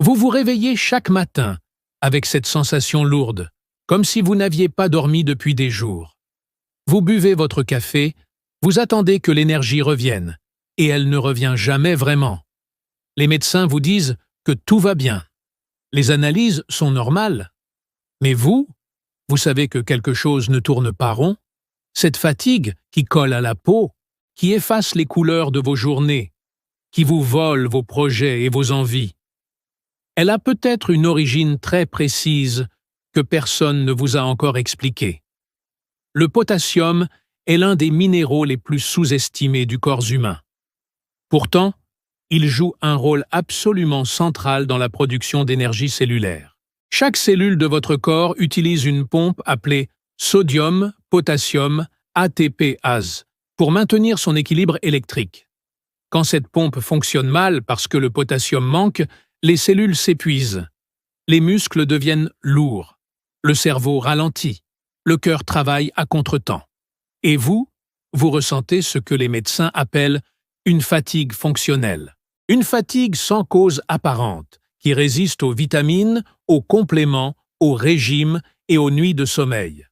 Vous vous réveillez chaque matin avec cette sensation lourde, comme si vous n'aviez pas dormi depuis des jours. Vous buvez votre café, vous attendez que l'énergie revienne, et elle ne revient jamais vraiment. Les médecins vous disent que tout va bien. Les analyses sont normales. Mais vous savez que quelque chose ne tourne pas rond. Cette fatigue qui colle à la peau, qui efface les couleurs de vos journées, qui vous vole vos projets et vos envies. Elle a peut-être une origine très précise que personne ne vous a encore expliquée. Le potassium est l'un des minéraux les plus sous-estimés du corps humain. Pourtant, il joue un rôle absolument central dans la production d'énergie cellulaire. Chaque cellule de votre corps utilise une pompe appelée sodium-potassium ATPase pour maintenir son équilibre électrique. Quand cette pompe fonctionne mal parce que le potassium manque, les cellules s'épuisent. Les muscles deviennent lourds. Le cerveau ralentit. Le cœur travaille à contretemps. Et vous ressentez ce que les médecins appellent une fatigue fonctionnelle. Une fatigue sans cause apparente, qui résiste aux vitamines, aux compléments, aux régimes et aux nuits de sommeil.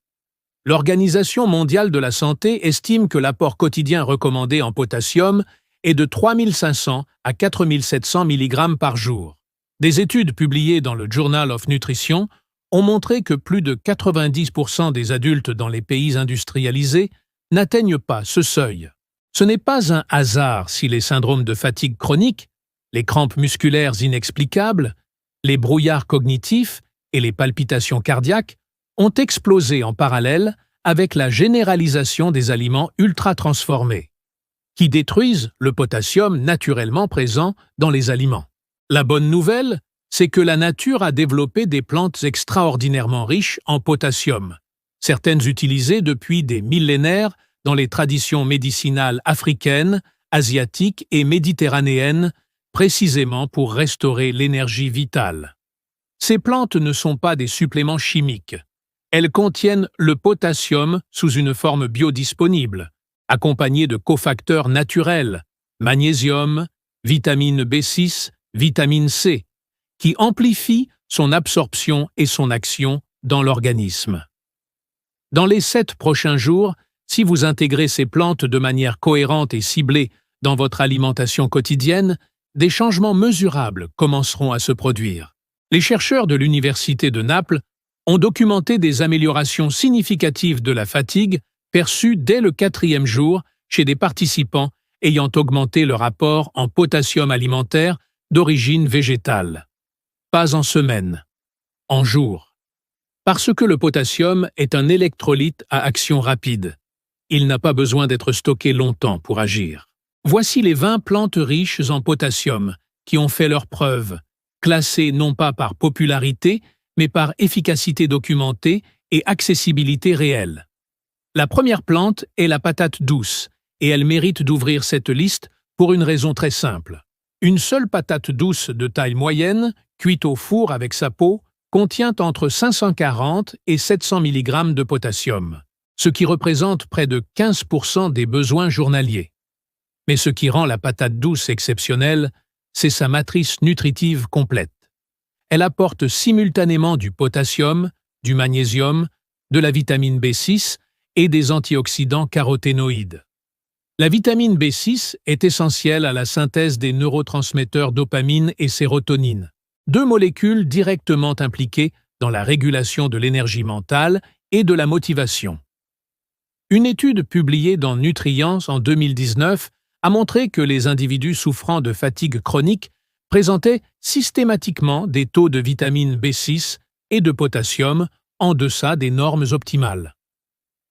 L'Organisation mondiale de la santé estime que l'apport quotidien recommandé en potassium est de 3500 à 4700 mg par jour. Des études publiées dans le Journal of Nutrition ont montré que plus de 90% des adultes dans les pays industrialisés n'atteignent pas ce seuil. Ce n'est pas un hasard si les syndromes de fatigue chronique, les crampes musculaires inexplicables, les brouillards cognitifs et les palpitations cardiaques ont explosé en parallèle avec la généralisation des aliments ultra-transformés, qui détruisent le potassium naturellement présent dans les aliments. La bonne nouvelle, c'est que la nature a développé des plantes extraordinairement riches en potassium, certaines utilisées depuis des millénaires dans les traditions médicinales africaines, asiatiques et méditerranéennes, précisément pour restaurer l'énergie vitale. Ces plantes ne sont pas des suppléments chimiques. Elles contiennent le potassium sous une forme biodisponible, accompagnée de cofacteurs naturels, magnésium, vitamine B6, vitamine C, qui amplifient son absorption et son action dans l'organisme. Dans les 7 prochains jours, si vous intégrez ces plantes de manière cohérente et ciblée dans votre alimentation quotidienne, des changements mesurables commenceront à se produire. Les chercheurs de l'Université de Naples ont documenté des améliorations significatives de la fatigue perçues dès le 4e jour chez des participants ayant augmenté leur apport en potassium alimentaire d'origine végétale. Pas en semaines, en jours. Parce que le potassium est un électrolyte à action rapide. Il n'a pas besoin d'être stocké longtemps pour agir. Voici les 20 plantes riches en potassium qui ont fait leurs preuves, classées non pas par popularité, mais par efficacité documentée et accessibilité réelle. La première plante est la patate douce, et elle mérite d'ouvrir cette liste pour une raison très simple. Une seule patate douce de taille moyenne, cuite au four avec sa peau, contient entre 540 et 700 mg de potassium, ce qui représente près de 15% des besoins journaliers. Mais ce qui rend la patate douce exceptionnelle, c'est sa matrice nutritive complète. Elle apporte simultanément du potassium, du magnésium, de la vitamine B6 et des antioxydants caroténoïdes. La vitamine B6 est essentielle à la synthèse des neurotransmetteurs dopamine et sérotonine, 2 molécules directement impliquées dans la régulation de l'énergie mentale et de la motivation. Une étude publiée dans Nutrients en 2019 a montré que les individus souffrant de fatigue chronique présentaient systématiquement des taux de vitamine B6 et de potassium en deçà des normes optimales.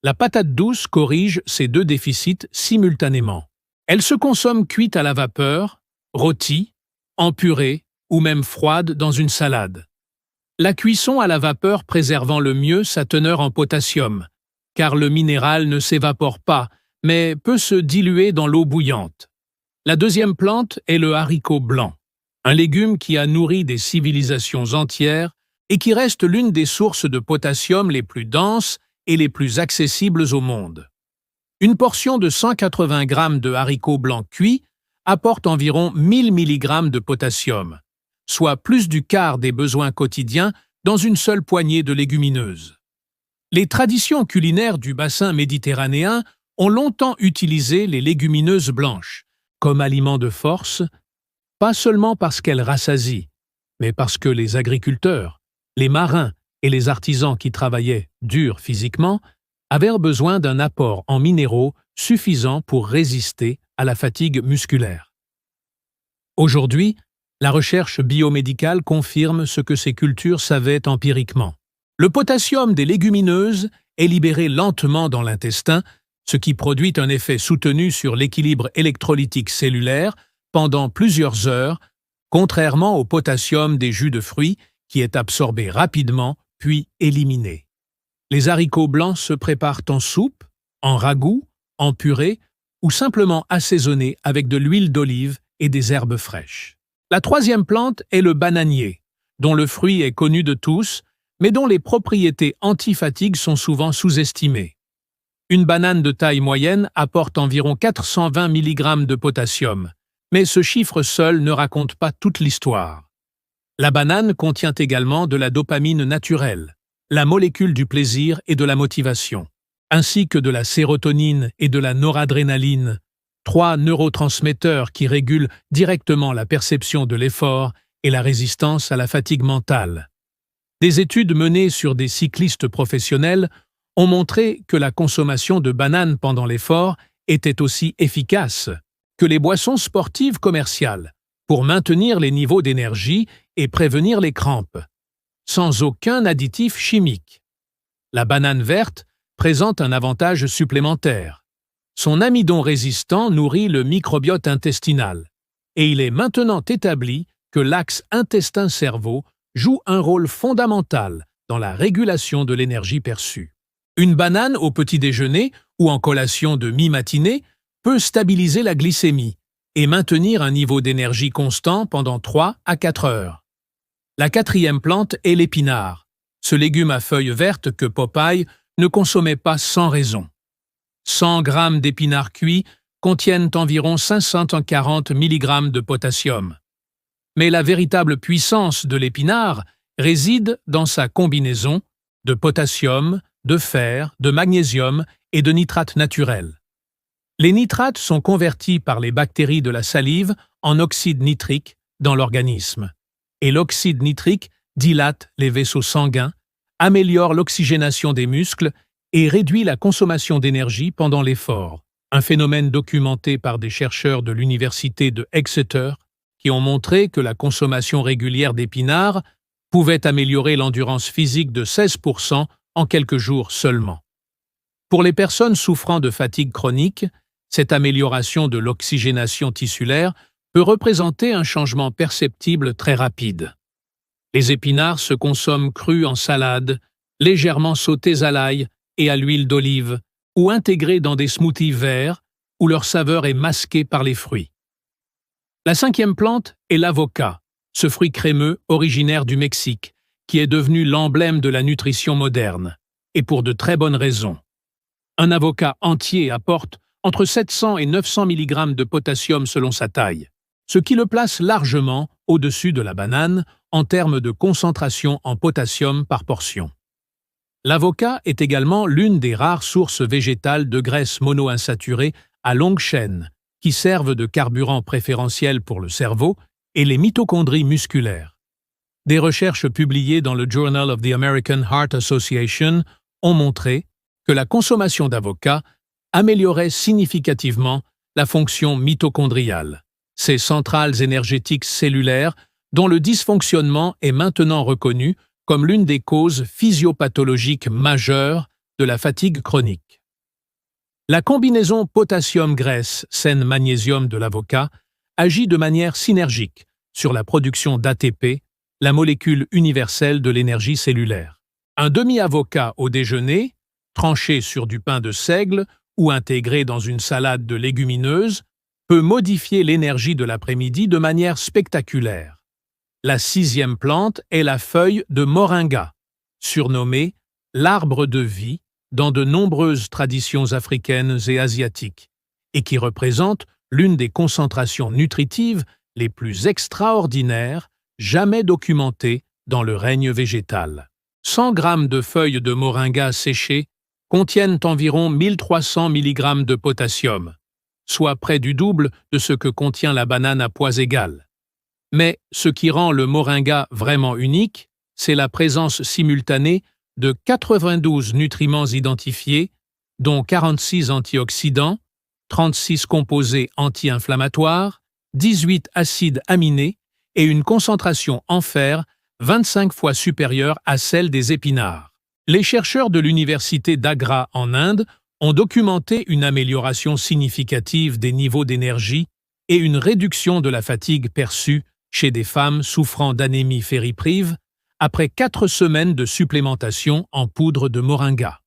La patate douce corrige ces 2 déficits simultanément. Elle se consomme cuite à la vapeur, rôtie, en purée ou même froide dans une salade. La cuisson à la vapeur préservant le mieux sa teneur en potassium, car le minéral ne s'évapore pas, mais peut se diluer dans l'eau bouillante. La deuxième plante est le haricot blanc, un légume qui a nourri des civilisations entières et qui reste l'une des sources de potassium les plus denses et les plus accessibles au monde. Une portion de 180 g de haricots blancs cuits apporte environ 1000 mg de potassium, soit plus du quart des besoins quotidiens dans une seule poignée de légumineuses. Les traditions culinaires du bassin méditerranéen ont longtemps utilisé les légumineuses blanches comme aliment de force, pas seulement parce qu'elles rassasient, mais parce que les agriculteurs, les marins et les artisans qui travaillaient dur physiquement avaient besoin d'un apport en minéraux suffisant pour résister à la fatigue musculaire. Aujourd'hui, la recherche biomédicale confirme ce que ces cultures savaient empiriquement. Le potassium des légumineuses est libéré lentement dans l'intestin, ce qui produit un effet soutenu sur l'équilibre électrolytique cellulaire pendant plusieurs heures, contrairement au potassium des jus de fruits qui est absorbé rapidement puis éliminé. Les haricots blancs se préparent en soupe, en ragoût, en purée ou simplement assaisonnés avec de l'huile d'olive et des herbes fraîches. La troisième plante est le bananier, dont le fruit est connu de tous, mais dont les propriétés anti-fatigue sont souvent sous-estimées. Une banane de taille moyenne apporte environ 420 mg de potassium, mais ce chiffre seul ne raconte pas toute l'histoire. La banane contient également de la dopamine naturelle, la molécule du plaisir et de la motivation, ainsi que de la sérotonine et de la noradrénaline, trois neurotransmetteurs qui régulent directement la perception de l'effort et la résistance à la fatigue mentale. Des études menées sur des cyclistes professionnels ont montré que la consommation de bananes pendant l'effort était aussi efficace que les boissons sportives commerciales pour maintenir les niveaux d'énergie et prévenir les crampes, sans aucun additif chimique. La banane verte présente un avantage supplémentaire. Son amidon résistant nourrit le microbiote intestinal, et il est maintenant établi que l'axe intestin-cerveau joue un rôle fondamental dans la régulation de l'énergie perçue. Une banane au petit déjeuner ou en collation de mi-matinée peut stabiliser la glycémie et maintenir un niveau d'énergie constant pendant 3 à 4 heures. La quatrième plante est l'épinard, ce légume à feuilles vertes que Popeye ne consommait pas sans raison. 100 g d'épinards cuits contiennent environ 540 mg de potassium. Mais la véritable puissance de l'épinard réside dans sa combinaison de potassium, de fer, de magnésium et de nitrates naturels. Les nitrates sont convertis par les bactéries de la salive en oxyde nitrique dans l'organisme, et l'oxyde nitrique dilate les vaisseaux sanguins, améliore l'oxygénation des muscles et réduit la consommation d'énergie pendant l'effort, un phénomène documenté par des chercheurs de l'université de Exeter qui ont montré que la consommation régulière d'épinards pouvait améliorer l'endurance physique de 16% en quelques jours seulement. Pour les personnes souffrant de fatigue chronique, cette amélioration de l'oxygénation tissulaire peut représenter un changement perceptible très rapide. Les épinards se consomment crus en salade, légèrement sautés à l'ail et à l'huile d'olive, ou intégrés dans des smoothies verts où leur saveur est masquée par les fruits. La cinquième plante est l'avocat, ce fruit crémeux originaire du Mexique, qui est devenu l'emblème de la nutrition moderne, et pour de très bonnes raisons. Un avocat entier apporte entre 700 et 900 mg de potassium selon sa taille, ce qui le place largement au-dessus de la banane en termes de concentration en potassium par portion. L'avocat est également l'une des rares sources végétales de graisses monoinsaturées à longue chaîne, qui servent de carburant préférentiel pour le cerveau et les mitochondries musculaires. Des recherches publiées dans le Journal of the American Heart Association ont montré que la consommation d'avocat améliorait significativement la fonction mitochondriale, ces centrales énergétiques cellulaires dont le dysfonctionnement est maintenant reconnu comme l'une des causes physiopathologiques majeures de la fatigue chronique. La combinaison potassium-graisse-sène-magnésium de l'avocat agit de manière synergique sur la production d'ATP, la molécule universelle de l'énergie cellulaire. Un demi-avocat au déjeuner, tranché sur du pain de seigle ou intégré dans une salade de légumineuses, peut modifier l'énergie de l'après-midi de manière spectaculaire. La sixième plante est la feuille de moringa, surnommée l'arbre de vie dans de nombreuses traditions africaines et asiatiques, et qui représente l'une des concentrations nutritives les plus extraordinaires jamais documentée dans le règne végétal. 100 grammes de feuilles de moringa séchées contiennent environ 1300 mg de potassium, soit près du double de ce que contient la banane à poids égal. Mais ce qui rend le moringa vraiment unique, c'est la présence simultanée de 92 nutriments identifiés, dont 46 antioxydants, 36 composés anti-inflammatoires, 18 acides aminés et une concentration en fer 25 fois supérieure à celle des épinards. Les chercheurs de l'université d'Agra en Inde ont documenté une amélioration significative des niveaux d'énergie et une réduction de la fatigue perçue chez des femmes souffrant d'anémie fériprive après 4 semaines de supplémentation en poudre de moringa.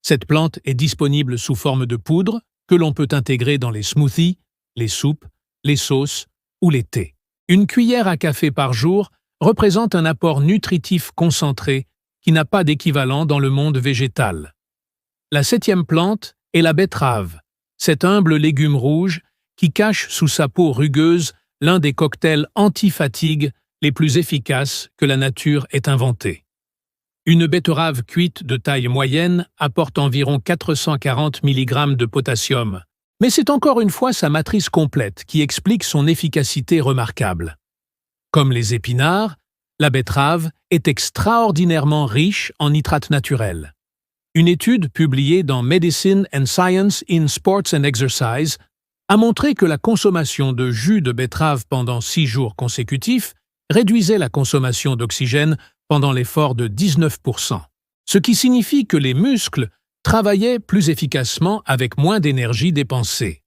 Cette plante est disponible sous forme de poudre que l'on peut intégrer dans les smoothies, les soupes, les sauces ou les thés. Une cuillère à café par jour représente un apport nutritif concentré qui n'a pas d'équivalent dans le monde végétal. La 7e plante est la betterave, cet humble légume rouge qui cache sous sa peau rugueuse l'un des cocktails anti-fatigue les plus efficaces que la nature ait inventés. Une betterave cuite de taille moyenne apporte environ 440 mg de potassium, mais c'est encore une fois sa matrice complète qui explique son efficacité remarquable. Comme les épinards, la betterave est extraordinairement riche en nitrates naturels. Une étude publiée dans Medicine and Science in Sports and Exercise a montré que la consommation de jus de betterave pendant 6 jours consécutifs réduisait la consommation d'oxygène pendant l'effort de 19%, ce qui signifie que les muscles travaillaient plus efficacement avec moins d'énergie dépensée.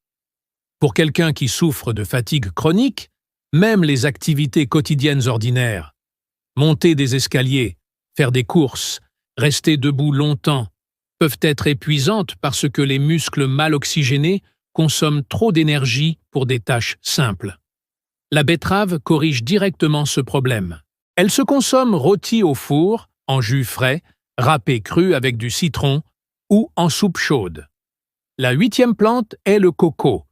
Pour quelqu'un qui souffre de fatigue chronique, même les activités quotidiennes ordinaires, monter des escaliers, faire des courses, rester debout longtemps, peuvent être épuisantes parce que les muscles mal oxygénés consomment trop d'énergie pour des tâches simples. La betterave corrige directement ce problème. Elle se consomme rôtie au four, en jus frais, râpée crue avec du citron ou en soupe chaude. La 8e plante est le coco,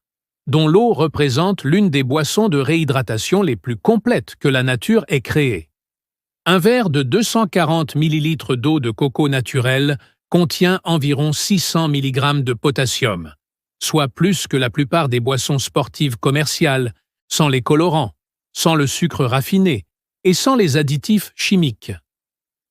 dont l'eau représente l'une des boissons de réhydratation les plus complètes que la nature ait créées. Un verre de 240 ml d'eau de coco naturelle contient environ 600 mg de potassium, soit plus que la plupart des boissons sportives commerciales, sans les colorants, sans le sucre raffiné et sans les additifs chimiques.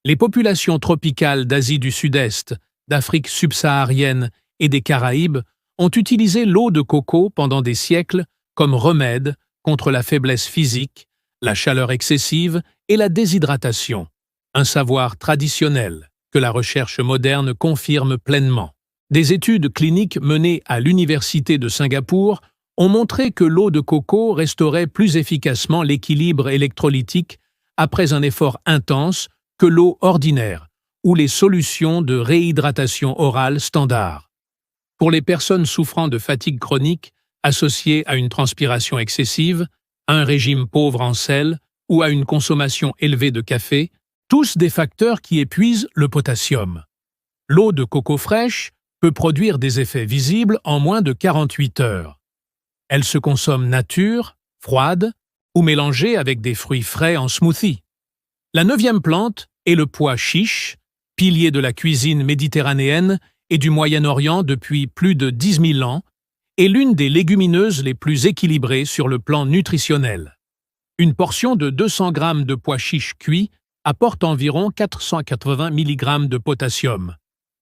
Les populations tropicales d'Asie du Sud-Est, d'Afrique subsaharienne et des Caraïbes ont utilisé l'eau de coco pendant des siècles comme remède contre la faiblesse physique, la chaleur excessive et la déshydratation, un savoir traditionnel que la recherche moderne confirme pleinement. Des études cliniques menées à l'Université de Singapour ont montré que l'eau de coco restaurait plus efficacement l'équilibre électrolytique après un effort intense que l'eau ordinaire ou les solutions de réhydratation orale standard. Pour les personnes souffrant de fatigue chronique associée à une transpiration excessive, à un régime pauvre en sel ou à une consommation élevée de café, tous des facteurs qui épuisent le potassium. L'eau de coco fraîche peut produire des effets visibles en moins de 48 heures. Elle se consomme nature, froide ou mélangée avec des fruits frais en smoothie. La 9e plante est le pois chiche, pilier de la cuisine méditerranéenne et du Moyen-Orient depuis plus de 10 000 ans, et l'une des légumineuses les plus équilibrées sur le plan nutritionnel. Une portion de 200 g de pois chiche cuit apporte environ 480 mg de potassium,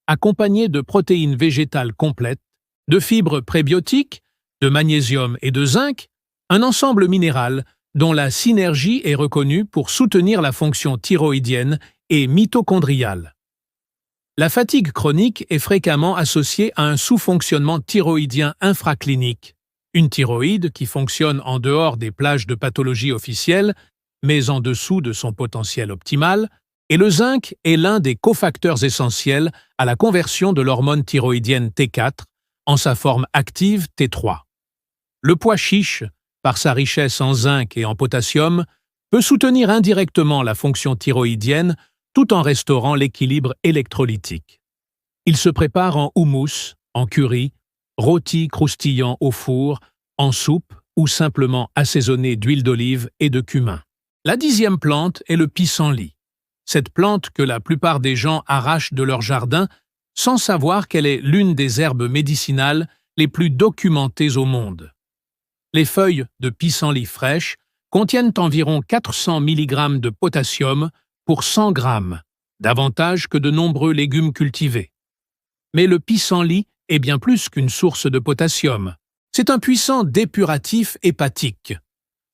accompagné de protéines végétales complètes, de fibres prébiotiques, de magnésium et de zinc, un ensemble minéral dont la synergie est reconnue pour soutenir la fonction thyroïdienne et mitochondriale. La fatigue chronique est fréquemment associée à un sous-fonctionnement thyroïdien infraclinique, une thyroïde qui fonctionne en dehors des plages de pathologie officielles, mais en dessous de son potentiel optimal, et le zinc est l'un des cofacteurs essentiels à la conversion de l'hormone thyroïdienne T4 en sa forme active T3. Le pois chiche, par sa richesse en zinc et en potassium, peut soutenir indirectement la fonction thyroïdienne tout en restaurant l'équilibre électrolytique. Il se prépare en houmous, en curry, rôti croustillant au four, en soupe ou simplement assaisonné d'huile d'olive et de cumin. La 10e plante est le pissenlit. Cette plante que la plupart des gens arrachent de leur jardin sans savoir qu'elle est l'une des herbes médicinales les plus documentées au monde. Les feuilles de pissenlit fraîches contiennent environ 400 mg de potassium pour 100 g, davantage que de nombreux légumes cultivés. Mais le pissenlit est bien plus qu'une source de potassium. C'est un puissant dépuratif hépatique.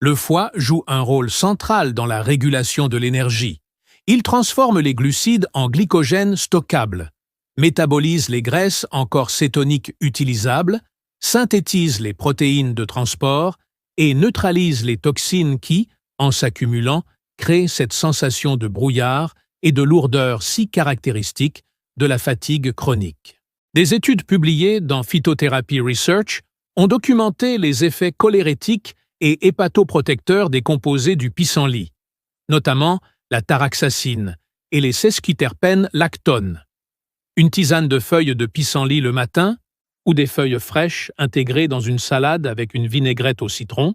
Le foie joue un rôle central dans la régulation de l'énergie. Il transforme les glucides en glycogène stockable, métabolise les graisses encore cétoniques utilisables, synthétise les protéines de transport et neutralise les toxines qui, en s'accumulant, créent cette sensation de brouillard et de lourdeur si caractéristique de la fatigue chronique. Des études publiées dans Phytotherapy Research ont documenté les effets cholérétiques et hépatoprotecteurs des composés du pissenlit, notamment la taraxacine et les sesquiterpènes lactone. Une tisane de feuilles de pissenlit le matin, ou des feuilles fraîches intégrées dans une salade avec une vinaigrette au citron,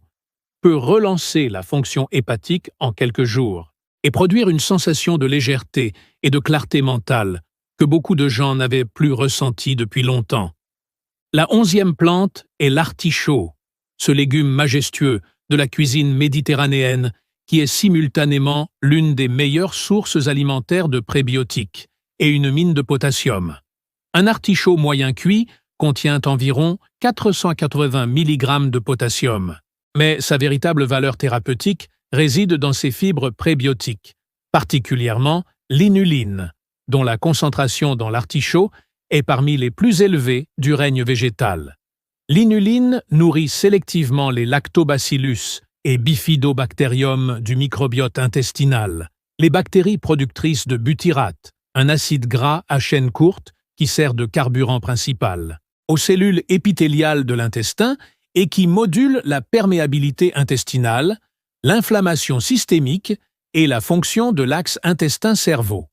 peut relancer la fonction hépatique en quelques jours et produire une sensation de légèreté et de clarté mentale que beaucoup de gens n'avaient plus ressentie depuis longtemps. La 11e plante est l'artichaut, ce légume majestueux de la cuisine méditerranéenne qui est simultanément l'une des meilleures sources alimentaires de prébiotiques et une mine de potassium. Un artichaut moyen cuit contient environ 480 mg de potassium, mais sa véritable valeur thérapeutique réside dans ses fibres prébiotiques, particulièrement l'inuline, dont la concentration dans l'artichaut est parmi les plus élevées du règne végétal. L'inuline nourrit sélectivement les lactobacillus et bifidobacterium du microbiote intestinal, les bactéries productrices de butyrate, un acide gras à chaîne courte qui sert de carburant principal, aux cellules épithéliales de l'intestin et qui module la perméabilité intestinale, l'inflammation systémique et la fonction de l'axe intestin-cerveau.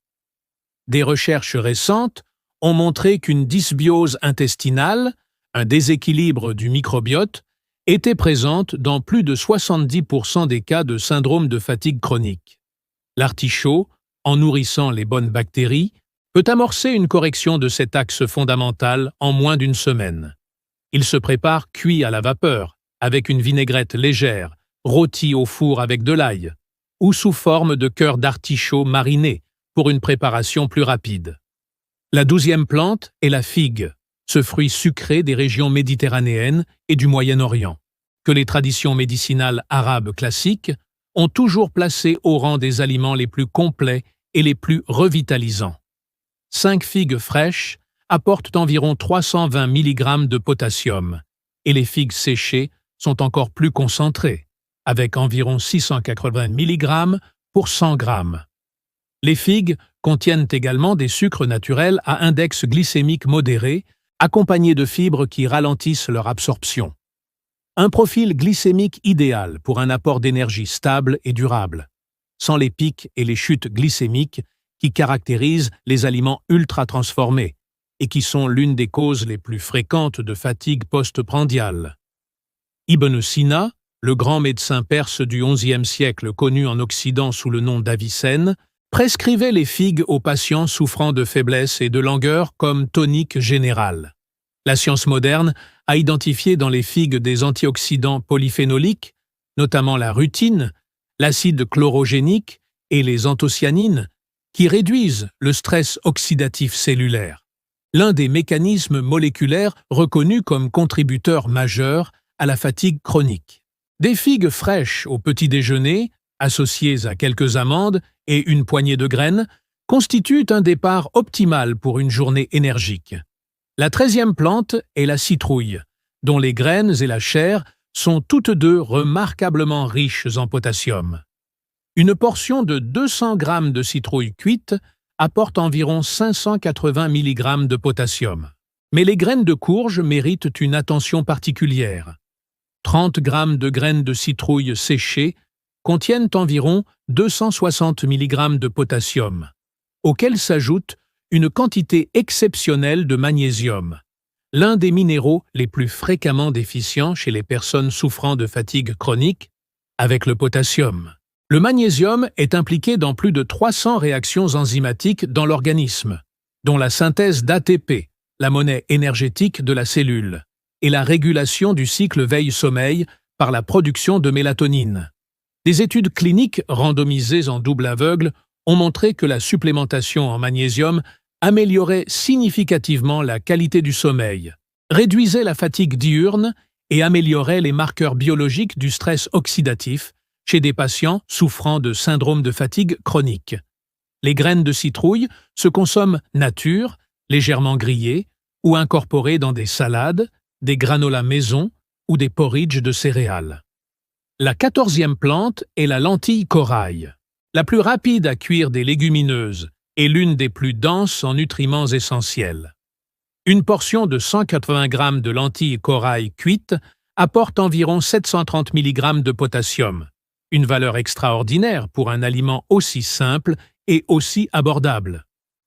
Des recherches récentes ont montré qu'une dysbiose intestinale, un déséquilibre du microbiote, était présente dans plus de 70% des cas de syndrome de fatigue chronique. L'artichaut, en nourrissant les bonnes bactéries, peut amorcer une correction de cet axe fondamental en moins d'une semaine. Il se prépare cuit à la vapeur, avec une vinaigrette légère, rôti au four avec de l'ail, ou sous forme de cœur d'artichaut mariné pour une préparation plus rapide. La 12e plante est la figue, ce fruit sucré des régions méditerranéennes et du Moyen-Orient, que les traditions médicinales arabes classiques ont toujours placé au rang des aliments les plus complets et les plus revitalisants. 5 figues fraîches apportent environ 320 mg de potassium, et les figues séchées sont encore plus concentrées, avec environ 680 mg pour 100 g. Les figues contiennent également des sucres naturels à index glycémique modéré, accompagnés de fibres qui ralentissent leur absorption. Un profil glycémique idéal pour un apport d'énergie stable et durable, sans les pics et les chutes glycémiques qui caractérisent les aliments ultra-transformés et qui sont l'une des causes les plus fréquentes de fatigue post-prandiale. Ibn Sina, le grand médecin perse du XIe siècle connu en Occident sous le nom d'Avicenne, prescrivait les figues aux patients souffrant de faiblesse et de langueur comme tonique général. La science moderne a identifié dans les figues des antioxydants polyphénoliques, notamment la rutine, l'acide chlorogénique et les anthocyanines, qui réduisent le stress oxydatif cellulaire, l'un des mécanismes moléculaires reconnus comme contributeur majeur à la fatigue chronique. Des figues fraîches au petit déjeuner, associées à quelques amandes et une poignée de graines, constituent un départ optimal pour une journée énergique. La 13e plante est la citrouille, dont les graines et la chair sont toutes deux remarquablement riches en potassium. Une portion de 200 g de citrouille cuite apporte environ 580 mg de potassium. Mais les graines de courge méritent une attention particulière. 30 g de graines de citrouille séchées contiennent environ 260 mg de potassium, auxquels s'ajoute une quantité exceptionnelle de magnésium, l'un des minéraux les plus fréquemment déficients chez les personnes souffrant de fatigue chronique, avec le potassium. Le magnésium est impliqué dans plus de 300 réactions enzymatiques dans l'organisme, dont la synthèse d'ATP, la monnaie énergétique de la cellule, et la régulation du cycle veille-sommeil par la production de mélatonine. Des études cliniques randomisées en double aveugle ont montré que la supplémentation en magnésium améliorait significativement la qualité du sommeil, réduisait la fatigue diurne et améliorait les marqueurs biologiques du stress oxydatif chez des patients souffrant de syndrome de fatigue chronique. Les graines de citrouille se consomment nature, légèrement grillées, ou incorporées dans des salades, des granolas maison ou des porridges de céréales. La 14e plante est la lentille corail. La plus rapide à cuire des légumineuses et l'une des plus denses en nutriments essentiels. Une portion de 180 g de lentilles corail cuites apporte environ 730 mg de potassium, une valeur extraordinaire pour un aliment aussi simple et aussi abordable.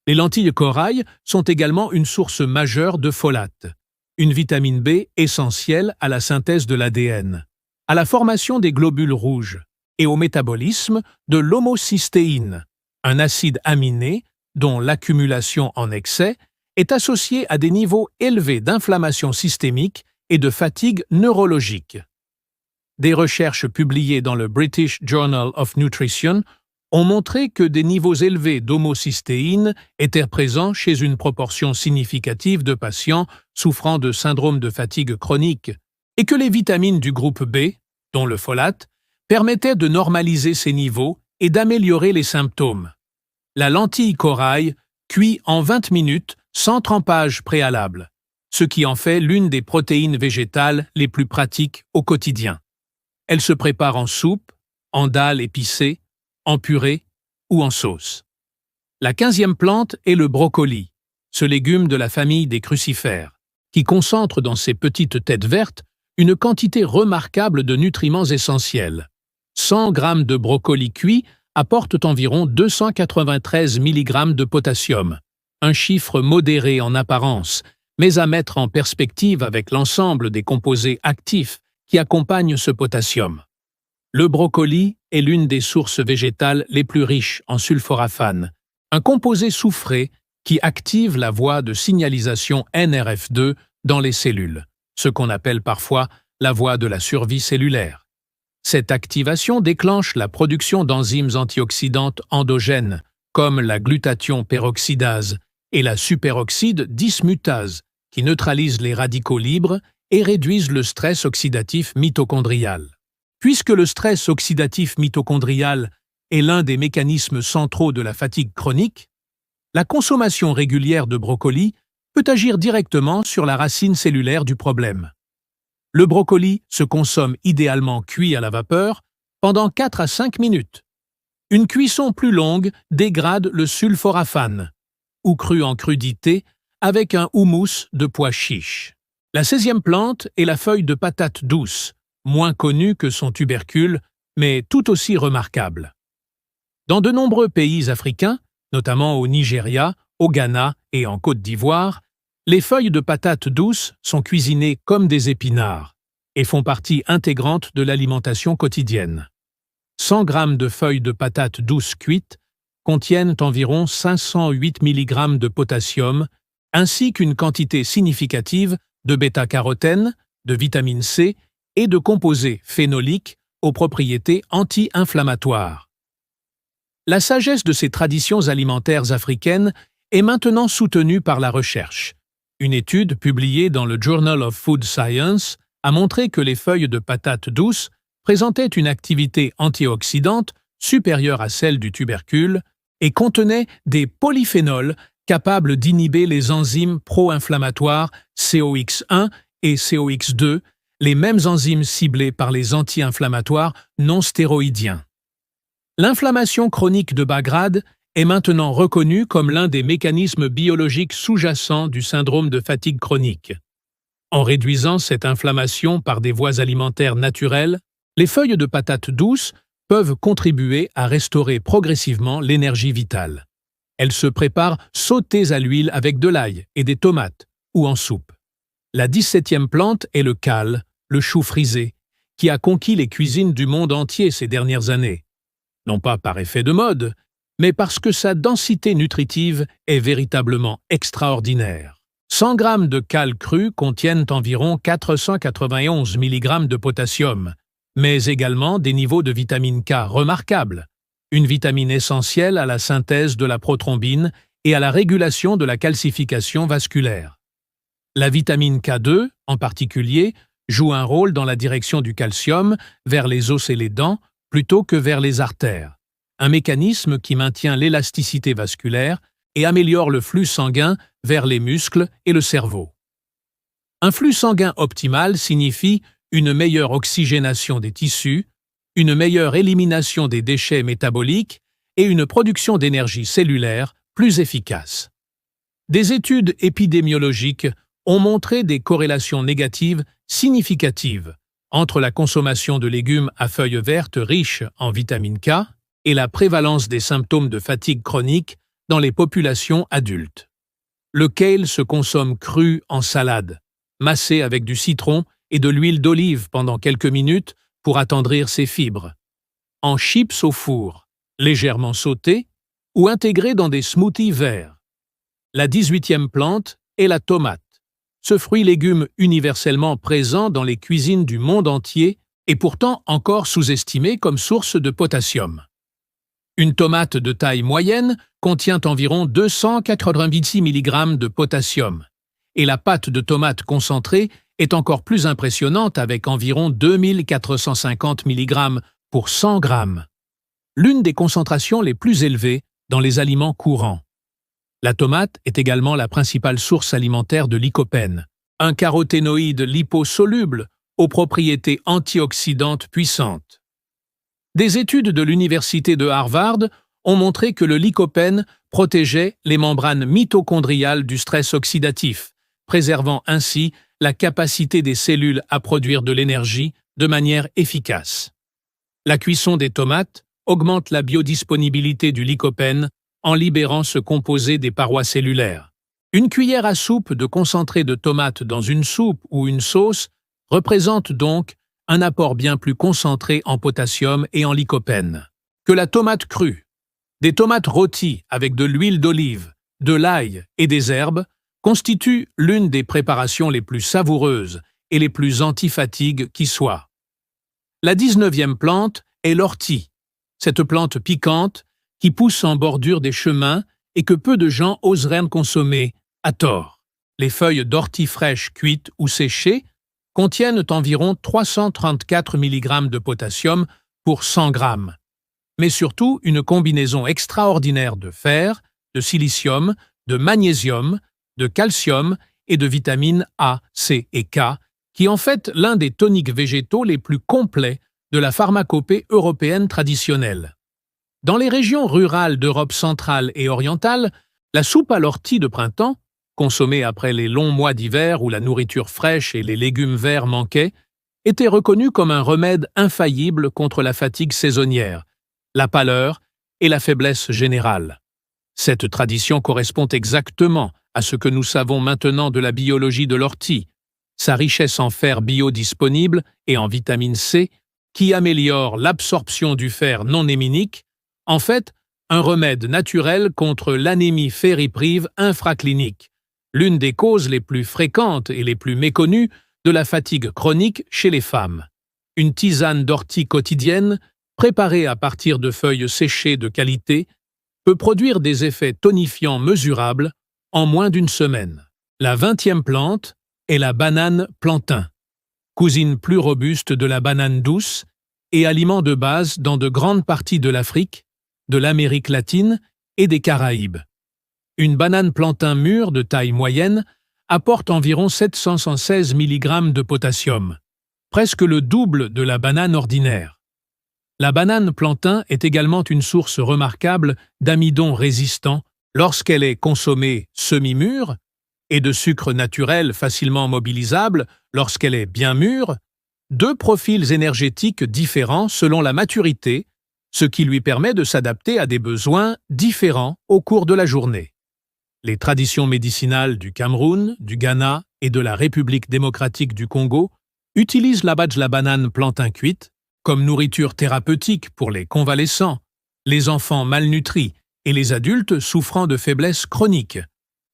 Les lentilles corail sont également une source majeure de folate, une vitamine B essentielle à la synthèse de l'ADN, à la formation des globules rouges et au métabolisme de l'homocystéine, un acide aminé dont l'accumulation en excès est associée à des niveaux élevés d'inflammation systémique et de fatigue neurologique. Des recherches publiées dans le British Journal of Nutrition ont montré que des niveaux élevés d'homocystéine étaient présents chez une proportion significative de patients souffrant de syndrome de fatigue chronique et que les vitamines du groupe B, dont le folate, permettaient de normaliser ces niveaux et d'améliorer les symptômes. La lentille corail cuit en 20 minutes sans trempage préalable, ce qui en fait l'une des protéines végétales les plus pratiques au quotidien. Elle se prépare en soupe, en dalle épicée, en purée ou en sauce. La 15e plante est le brocoli, ce légume de la famille des crucifères, qui concentre dans ses petites têtes vertes une quantité remarquable de nutriments essentiels. 100 g de brocoli cuit apportent environ 293 mg de potassium, un chiffre modéré en apparence, mais à mettre en perspective avec l'ensemble des composés actifs qui accompagnent ce potassium. Le brocoli est l'une des sources végétales les plus riches en sulforaphane, un composé soufré qui active la voie de signalisation NRF2 dans les cellules, ce qu'on appelle parfois la voie de la survie cellulaire. Cette activation déclenche la production d'enzymes antioxydantes endogènes, comme la glutathion peroxydase et la superoxyde dismutase, qui neutralisent les radicaux libres et réduisent le stress oxydatif mitochondrial. Puisque le stress oxydatif mitochondrial est l'un des mécanismes centraux de la fatigue chronique, la consommation régulière de brocoli peut agir directement sur la racine cellulaire du problème. Le brocoli se consomme idéalement cuit à la vapeur pendant 4 à 5 minutes. Une cuisson plus longue dégrade le sulforaphane, ou cru en crudité, avec un houmous de pois chiches. La 16e plante est la feuille de patate douce, moins connue que son tubercule, mais tout aussi remarquable. Dans de nombreux pays africains, notamment au Nigeria, au Ghana et en Côte d'Ivoire, les feuilles de patate douce sont cuisinées comme des épinards et font partie intégrante de l'alimentation quotidienne. 100 g de feuilles de patate douce cuites contiennent environ 508 mg de potassium, ainsi qu'une quantité significative de bêta-carotène, de vitamine C et de composés phénoliques aux propriétés anti-inflammatoires. La sagesse de ces traditions alimentaires africaines est maintenant soutenue par la recherche. Une étude publiée dans le Journal of Food Science a montré que les feuilles de patate douce présentaient une activité antioxydante supérieure à celle du tubercule et contenaient des polyphénols capables d'inhiber les enzymes pro-inflammatoires COX1 et COX2, les mêmes enzymes ciblées par les anti-inflammatoires non stéroïdiens. L'inflammation chronique de bas grade est maintenant reconnue comme l'un des mécanismes biologiques sous-jacents du syndrome de fatigue chronique. En réduisant cette inflammation par des voies alimentaires naturelles, les feuilles de patate douce peuvent contribuer à restaurer progressivement l'énergie vitale. Elles se préparent sautées à l'huile avec de l'ail et des tomates, ou en soupe. La 17e plante est le kale, le chou frisé, qui a conquis les cuisines du monde entier ces dernières années. non pas par effet de mode, mais parce que sa densité nutritive est véritablement extraordinaire. 100 grammes de cale cru contiennent environ 491 mg de potassium, mais également des niveaux de vitamine K remarquables, une vitamine essentielle à la synthèse de la prothrombine et à la régulation de la calcification vasculaire. La vitamine K2, en particulier, joue un rôle dans la direction du calcium vers les os et les dents plutôt que vers les artères, un mécanisme qui maintient l'élasticité vasculaire et améliore le flux sanguin vers les muscles et le cerveau. Un flux sanguin optimal signifie une meilleure oxygénation des tissus, une meilleure élimination des déchets métaboliques et une production d'énergie cellulaire plus efficace. Des études épidémiologiques ont montré des corrélations négatives significatives entre la consommation de légumes à feuilles vertes riches en vitamine K et la prévalence des symptômes de fatigue chronique dans les populations adultes. Le kale se consomme cru en salade, massé avec du citron et de l'huile d'olive pendant quelques minutes pour attendrir ses fibres, en chips au four, légèrement sauté ou intégré dans des smoothies verts. La 18e plante est la tomate, ce fruit-légume universellement présent dans les cuisines du monde entier et pourtant encore sous-estimé comme source de potassium. Une tomate de taille moyenne contient environ 286 mg de potassium, et la pâte de tomate concentrée est encore plus impressionnante avec environ 2450 mg pour 100 g, l'une des concentrations les plus élevées dans les aliments courants. La tomate est également la principale source alimentaire de lycopène, un caroténoïde liposoluble aux propriétés antioxydantes puissantes. Des études de l'université de Harvard ont montré que le lycopène protégeait les membranes mitochondriales du stress oxydatif, préservant ainsi la capacité des cellules à produire de l'énergie de manière efficace. La cuisson des tomates augmente la biodisponibilité du lycopène en libérant ce composé des parois cellulaires. Une cuillère à soupe de concentré de tomate dans une soupe ou une sauce représente donc un apport bien plus concentré en potassium et en lycopène que la tomate crue. Des tomates rôties avec de l'huile d'olive, de l'ail et des herbes constituent l'une des préparations les plus savoureuses et les plus anti-fatigue qui soit. La 19e plante est l'ortie, cette plante piquante qui pousse en bordure des chemins et que peu de gens oseraient consommer, à tort. Les feuilles d'ortie fraîche cuites ou séchées contiennent environ 334 mg de potassium pour 100 g, mais surtout une combinaison extraordinaire de fer, de silicium, de magnésium, de calcium et de vitamines A, C et K, qui en fait l'un des toniques végétaux les plus complets de la pharmacopée européenne traditionnelle. Dans les régions rurales d'Europe centrale et orientale, la soupe à l'ortie de printemps, consommée après les longs mois d'hiver où la nourriture fraîche et les légumes verts manquaient, était reconnue comme un remède infaillible contre la fatigue saisonnière, la pâleur et la faiblesse générale. Cette tradition correspond exactement à ce que nous savons maintenant de la biologie de l'ortie, sa richesse en fer biodisponible et en vitamine C, qui améliore l'absorption du fer non héminique, en fait, un remède naturel contre l'anémie ferriprive infraclinique, l'une des causes les plus fréquentes et les plus méconnues de la fatigue chronique chez les femmes. Une tisane d'ortie quotidienne, préparée à partir de feuilles séchées de qualité, peut produire des effets tonifiants mesurables en moins d'une semaine. La 20e plante est la banane plantain, cousine plus robuste de la banane douce et aliment de base dans de grandes parties de l'Afrique, de l'Amérique latine et des Caraïbes. Une banane plantain mûre de taille moyenne apporte environ 716 mg de potassium, presque le double de la banane ordinaire. La banane plantain est également une source remarquable d'amidon résistant lorsqu'elle est consommée semi-mûre et de sucre naturel facilement mobilisable lorsqu'elle est bien mûre, deux profils énergétiques différents selon la maturité, ce qui lui permet de s'adapter à des besoins différents au cours de la journée. Les traditions médicinales du Cameroun, du Ghana et de la République démocratique du Congo utilisent la banane plantain cuite comme nourriture thérapeutique pour les convalescents, les enfants malnutris et les adultes souffrant de faiblesse chronique.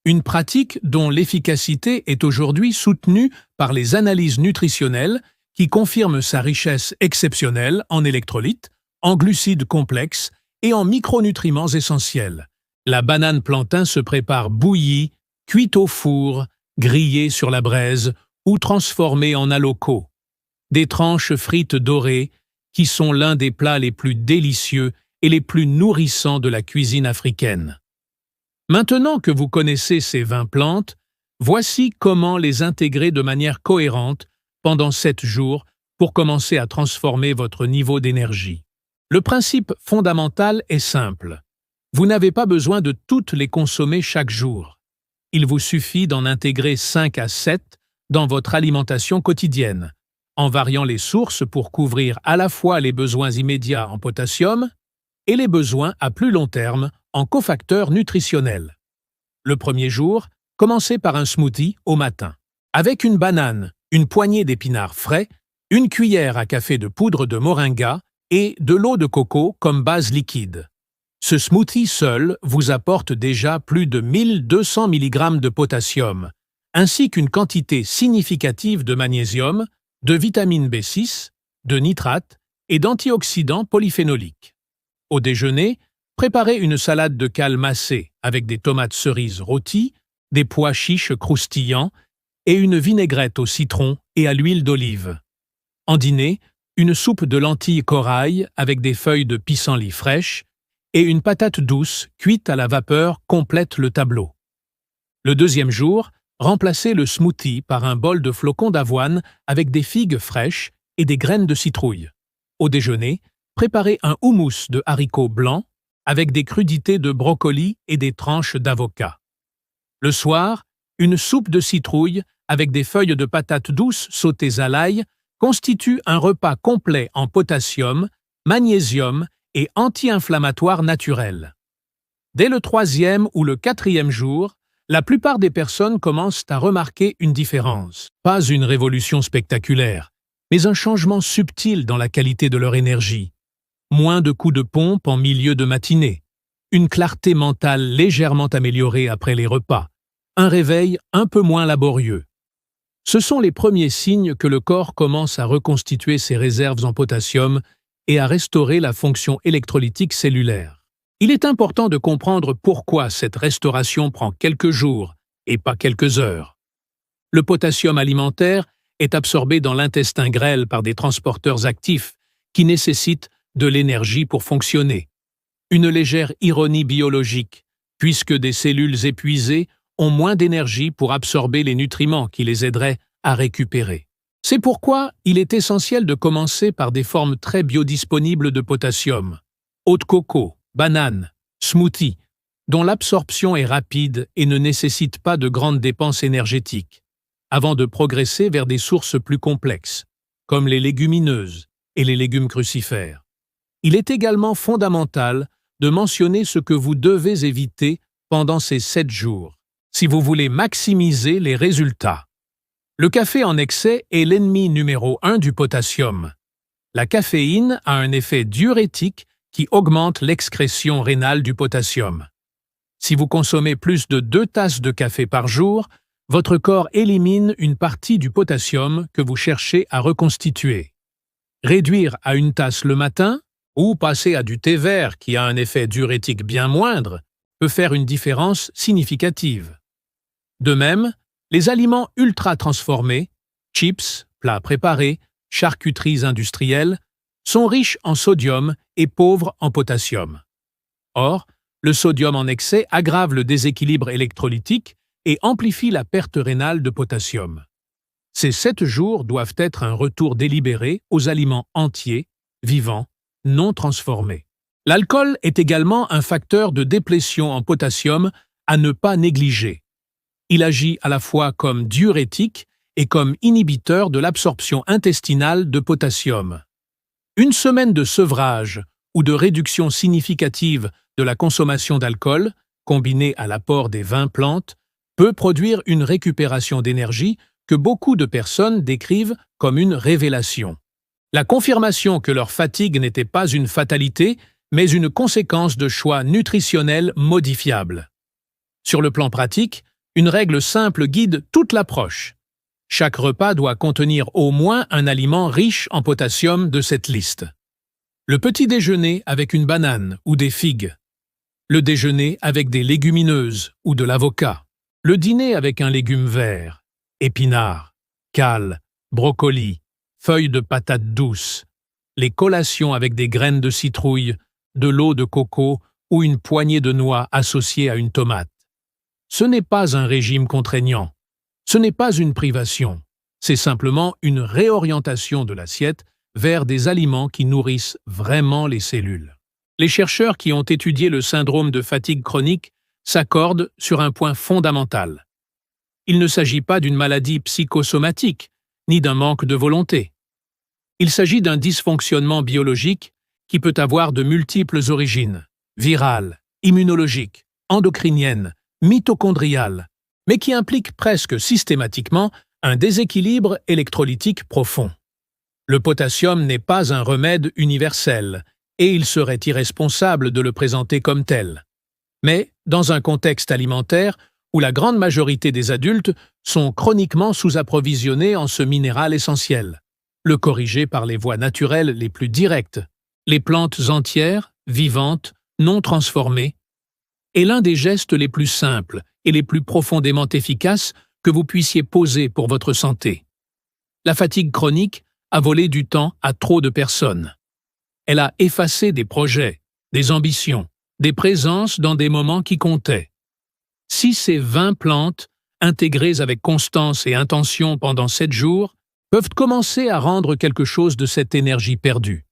Une pratique dont l'efficacité est aujourd'hui soutenue par les analyses nutritionnelles qui confirment sa richesse exceptionnelle en électrolytes, en glucides complexes et en micronutriments essentiels. La banane plantain se prépare bouillie, cuite au four, grillée sur la braise ou transformée en aloko. Des tranches frites dorées qui sont l'un des plats les plus délicieux et les plus nourrissants de la cuisine africaine. Maintenant que vous connaissez ces 20 plantes, voici comment les intégrer de manière cohérente pendant 7 jours pour commencer à transformer votre niveau d'énergie. Le principe fondamental est simple. Vous n'avez pas besoin de toutes les consommer chaque jour. Il vous suffit d'en intégrer 5 à 7 dans votre alimentation quotidienne, en variant les sources pour couvrir à la fois les besoins immédiats en potassium et les besoins à plus long terme en cofacteurs nutritionnels. Le premier jour, commencez par un smoothie au matin. Avec une banane, une poignée d'épinards frais, une cuillère à café de poudre de moringa et de l'eau de coco comme base liquide. Ce smoothie seul vous apporte déjà plus de 1200 mg de potassium, ainsi qu'une quantité significative de magnésium, de vitamine B6, de nitrates et d'antioxydants polyphénoliques. Au déjeuner, préparez une salade de cale massée avec des tomates cerises rôties, des pois chiches croustillants et une vinaigrette au citron et à l'huile d'olive. En dîner, une soupe de lentilles corail avec des feuilles de pissenlit fraîches et une patate douce cuite à la vapeur complète le tableau. Le deuxième jour, remplacez le smoothie par un bol de flocons d'avoine avec des figues fraîches et des graines de citrouille. Au déjeuner, préparez un houmous de haricots blancs avec des crudités de brocoli et des tranches d'avocat. Le soir, une soupe de citrouille avec des feuilles de patates douces sautées à l'ail constitue un repas complet en potassium, magnésium et anti-inflammatoire naturel. Dès le 3e ou le 4e jour, la plupart des personnes commencent à remarquer une différence. Pas une révolution spectaculaire, mais un changement subtil dans la qualité de leur énergie. Moins de coups de pompe en milieu de matinée, une clarté mentale légèrement améliorée après les repas, un réveil un peu moins laborieux. Ce sont les premiers signes que le corps commence à reconstituer ses réserves en potassium et à restaurer la fonction électrolytique cellulaire. Il est important de comprendre pourquoi cette restauration prend quelques jours et pas quelques heures. Le potassium alimentaire est absorbé dans l'intestin grêle par des transporteurs actifs qui nécessitent de l'énergie pour fonctionner. Une légère ironie biologique, puisque des cellules épuisées ont moins d'énergie pour absorber les nutriments qui les aideraient à récupérer. C'est pourquoi il est essentiel de commencer par des formes très biodisponibles de potassium. Eau de coco, banane, smoothie, dont l'absorption est rapide et ne nécessite pas de grandes dépenses énergétiques, avant de progresser vers des sources plus complexes, comme les légumineuses et les légumes crucifères. Il est également fondamental de mentionner ce que vous devez éviter pendant ces 7 jours, si vous voulez maximiser les résultats. Le café en excès est l'ennemi numéro 1 du potassium. La caféine a un effet diurétique qui augmente l'excrétion rénale du potassium. Si vous consommez plus de 2 tasses de café par jour, votre corps élimine une partie du potassium que vous cherchez à reconstituer. Réduire à 1 tasse le matin, ou passer à du thé vert qui a un effet diurétique bien moindre, peut faire une différence significative. De même, les aliments ultra transformés, chips, plats préparés, charcuteries industrielles, sont riches en sodium et pauvres en potassium. Or, le sodium en excès aggrave le déséquilibre électrolytique et amplifie la perte rénale de potassium. Ces 7 jours doivent être un retour délibéré aux aliments entiers, vivants, non transformés. L'alcool est également un facteur de déplétion en potassium à ne pas négliger. Il agit à la fois comme diurétique et comme inhibiteur de l'absorption intestinale de potassium. Une semaine de sevrage ou de réduction significative de la consommation d'alcool, combinée à l'apport des 20 plantes, peut produire une récupération d'énergie que beaucoup de personnes décrivent comme une révélation. La confirmation que leur fatigue n'était pas une fatalité mais une conséquence de choix nutritionnels modifiables. Sur le plan pratique, une règle simple guide toute l'approche. Chaque repas doit contenir au moins un aliment riche en potassium de cette liste. Le petit déjeuner avec une banane ou des figues. Le déjeuner avec des légumineuses ou de l'avocat. Le dîner avec un légume vert, épinards, cales, brocolis, feuilles de patates douces. Les collations avec des graines de citrouille, de l'eau de coco ou une poignée de noix associée à une tomate. Ce n'est pas un régime contraignant. Ce n'est pas une privation. C'est simplement une réorientation de l'assiette vers des aliments qui nourrissent vraiment les cellules. Les chercheurs qui ont étudié le syndrome de fatigue chronique s'accordent sur un point fondamental. Il ne s'agit pas d'une maladie psychosomatique, ni d'un manque de volonté. Il s'agit d'un dysfonctionnement biologique qui peut avoir de multiples origines, virales, immunologiques, endocriniennes, mitochondriales, mais qui implique presque systématiquement un déséquilibre électrolytique profond. Le potassium n'est pas un remède universel, et il serait irresponsable de le présenter comme tel. Mais, dans un contexte alimentaire où la grande majorité des adultes sont chroniquement sous-approvisionnés en ce minéral essentiel, le corriger par les voies naturelles les plus directes, les plantes entières, vivantes, non transformées, est l'un des gestes les plus simples et les plus profondément efficaces que vous puissiez poser pour votre santé. La fatigue chronique a volé du temps à trop de personnes. Elle a effacé des projets, des ambitions, des présences dans des moments qui comptaient. Si ces 20 plantes, intégrées avec constance et intention pendant 7 jours, peuvent commencer à rendre quelque chose de cette énergie perdue,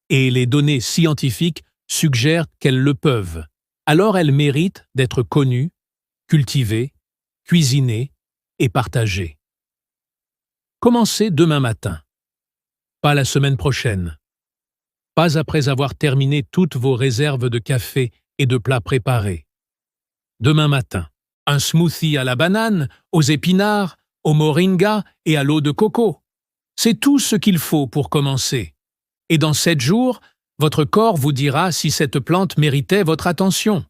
et les données scientifiques suggèrent qu'elles le peuvent, alors elles méritent d'être connues, cultivées, cuisinées et partagées. Commencez demain matin. Pas la semaine prochaine. Pas après avoir terminé toutes vos réserves de café et de plats préparés. Demain matin, un smoothie à la banane, aux épinards, au moringa et à l'eau de coco. C'est tout ce qu'il faut pour commencer. Et dans 7 jours, votre corps vous dira si cette plante méritait votre attention.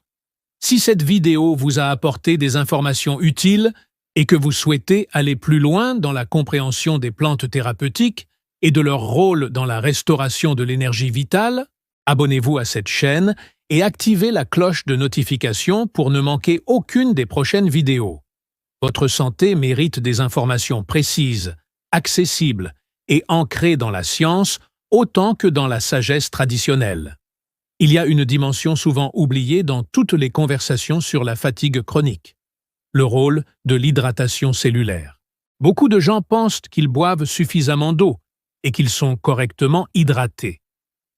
Si cette vidéo vous a apporté des informations utiles et que vous souhaitez aller plus loin dans la compréhension des plantes thérapeutiques et de leur rôle dans la restauration de l'énergie vitale, abonnez-vous à cette chaîne et activez la cloche de notification pour ne manquer aucune des prochaines vidéos. Votre santé mérite des informations précises, accessibles et ancrées dans la science autant que dans la sagesse traditionnelle. Il y a une dimension souvent oubliée dans toutes les conversations sur la fatigue chronique, le rôle de l'hydratation cellulaire. Beaucoup de gens pensent qu'ils boivent suffisamment d'eau et qu'ils sont correctement hydratés.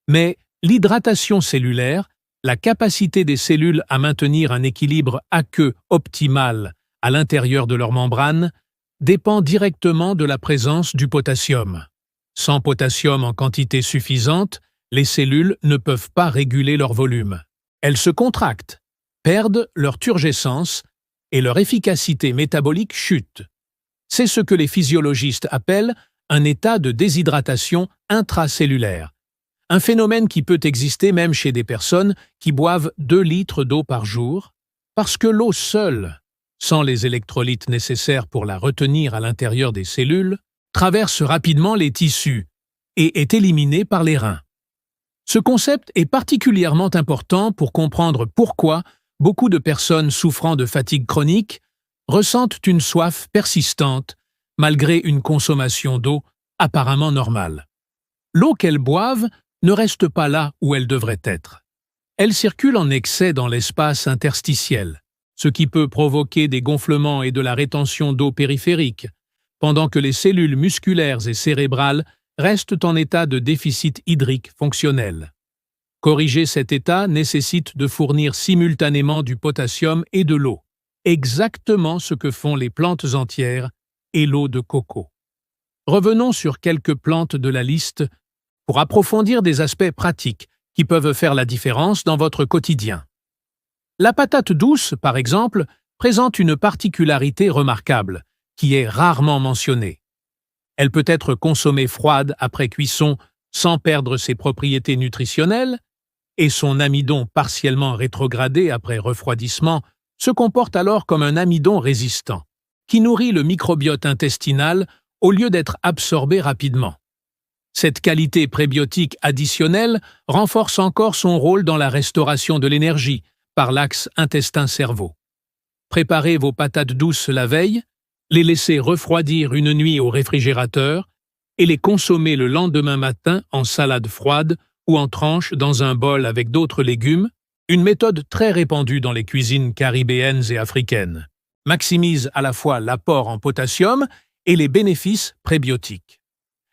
Mais l'hydratation cellulaire, la capacité des cellules à maintenir un équilibre aqueux optimal à l'intérieur de leur membrane, dépend directement de la présence du potassium. Sans potassium en quantité suffisante, les cellules ne peuvent pas réguler leur volume. Elles se contractent, perdent leur turgescence et leur efficacité métabolique chute. C'est ce que les physiologistes appellent un état de déshydratation intracellulaire, un phénomène qui peut exister même chez des personnes qui boivent 2 litres d'eau par jour, parce que l'eau seule, sans les électrolytes nécessaires pour la retenir à l'intérieur des cellules, traverse rapidement les tissus et est éliminée par les reins. Ce concept est particulièrement important pour comprendre pourquoi beaucoup de personnes souffrant de fatigue chronique ressentent une soif persistante malgré une consommation d'eau apparemment normale. L'eau qu'elles boivent ne reste pas là où elle devrait être. Elle circule en excès dans l'espace interstitiel, ce qui peut provoquer des gonflements et de la rétention d'eau périphérique, pendant que les cellules musculaires et cérébrales restent en état de déficit hydrique fonctionnel. Corriger cet état nécessite de fournir simultanément du potassium et de l'eau, exactement ce que font les plantes entières et l'eau de coco. Revenons sur quelques plantes de la liste pour approfondir des aspects pratiques qui peuvent faire la différence dans votre quotidien. La patate douce, par exemple, présente une particularité remarquable, qui est rarement mentionnée. Elle peut être consommée froide après cuisson sans perdre ses propriétés nutritionnelles, et son amidon partiellement rétrogradé après refroidissement se comporte alors comme un amidon résistant, qui nourrit le microbiote intestinal au lieu d'être absorbé rapidement. Cette qualité prébiotique additionnelle renforce encore son rôle dans la restauration de l'énergie par l'axe intestin-cerveau. Préparez vos patates douces la veille, les laissez refroidir une nuit au réfrigérateur et les consommer le lendemain matin en salade froide ou en tranches dans un bol avec d'autres légumes, une méthode très répandue dans les cuisines caribéennes et africaines. Maximise à la fois l'apport en potassium et les bénéfices prébiotiques.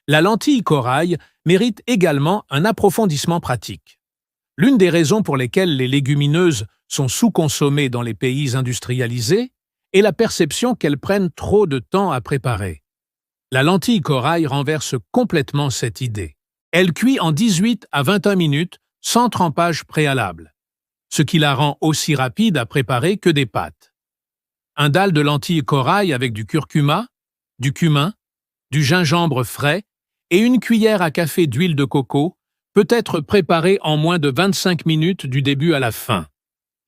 La lentille corail mérite également un approfondissement pratique. L'une des raisons pour lesquelles les légumineuses sont sous-consommées dans les pays industrialisés est la perception qu'elles prennent trop de temps à préparer. La lentille corail renverse complètement cette idée. Elle cuit en 18 à 21 minutes sans trempage préalable, ce qui la rend aussi rapide à préparer que des pâtes. Un dalle de lentilles corail avec du curcuma, du cumin, du gingembre frais et une cuillère à café d'huile de coco peut être préparé en moins de 25 minutes du début à la fin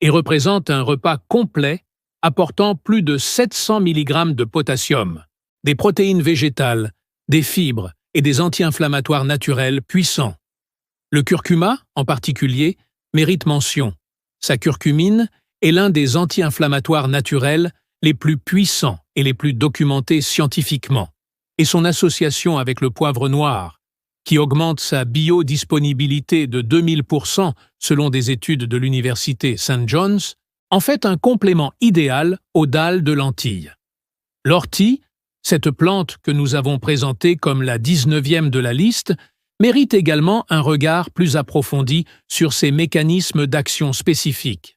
et représente un repas complet apportant plus de 700 mg de potassium, des protéines végétales, des fibres et des anti-inflammatoires naturels puissants. Le curcuma, en particulier, mérite mention. Sa curcumine est l'un des anti-inflammatoires naturels les plus puissants et les plus documentés scientifiquement, et son association avec le poivre noir, qui augmente sa biodisponibilité de 2000% selon des études de l'université St. John's, en fait un complément idéal aux dalles de lentilles. L'ortie, cette plante que nous avons présentée comme la 19e de la liste, mérite également un regard plus approfondi sur ses mécanismes d'action spécifiques.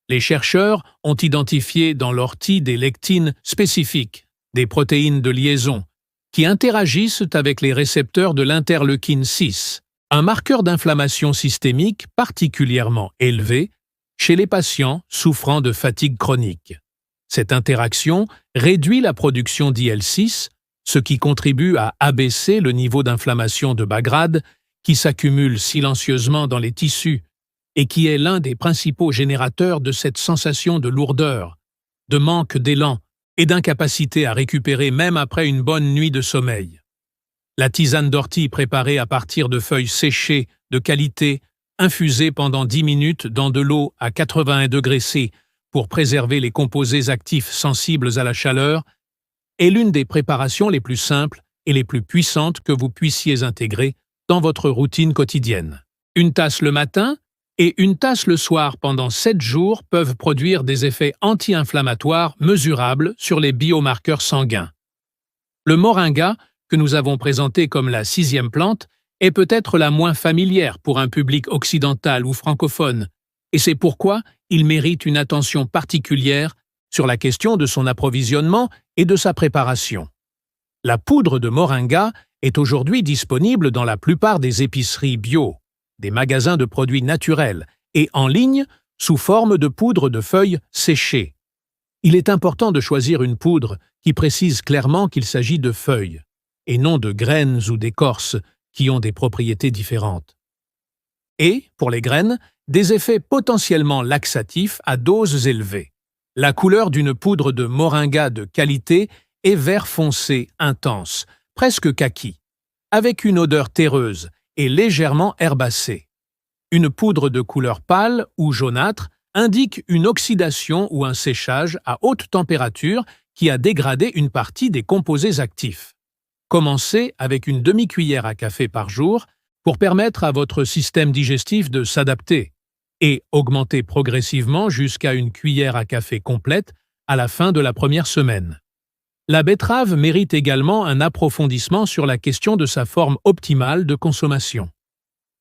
Les chercheurs ont identifié dans l'ortie des lectines spécifiques, des protéines de liaison, qui interagissent avec les récepteurs de l'interleukine 6, un marqueur d'inflammation systémique particulièrement élevé chez les patients souffrant de fatigue chronique. Cette interaction réduit la production d'IL-6, ce qui contribue à abaisser le niveau d'inflammation de bas grade qui s'accumule silencieusement dans les tissus et qui est l'un des principaux générateurs de cette sensation de lourdeur, de manque d'élan et d'incapacité à récupérer même après une bonne nuit de sommeil. La tisane d'ortie préparée à partir de feuilles séchées de qualité, infusée pendant 10 minutes dans de l'eau à 81 degrés C pour préserver les composés actifs sensibles à la chaleur, est l'une des préparations les plus simples et les plus puissantes que vous puissiez intégrer dans votre routine quotidienne. Une tasse le matin et une tasse le soir pendant 7 jours peuvent produire des effets anti-inflammatoires mesurables sur les biomarqueurs sanguins. Le moringa, que nous avons présenté comme la 6e plante, est peut-être la moins familière pour un public occidental ou francophone, et c'est pourquoi il mérite une attention particulière sur la question de son approvisionnement et de sa préparation. La poudre de moringa est aujourd'hui disponible dans la plupart des épiceries bio, des magasins de produits naturels et en ligne sous forme de poudre de feuilles séchées. Il est important de choisir une poudre qui précise clairement qu'il s'agit de feuilles, et non de graines ou d'écorces qui ont des propriétés différentes. Et, pour les graines, des effets potentiellement laxatifs à doses élevées. La couleur d'une poudre de moringa de qualité est vert foncé intense, presque kaki, avec une odeur terreuse et légèrement herbacée. Une poudre de couleur pâle ou jaunâtre indique une oxydation ou un séchage à haute température qui a dégradé une partie des composés actifs. Commencez avec une demi-cuillère à café par jour pour permettre à votre système digestif de s'adapter et augmentez progressivement jusqu'à une cuillère à café complète à la fin de la première semaine. La betterave mérite également un approfondissement sur la question de sa forme optimale de consommation.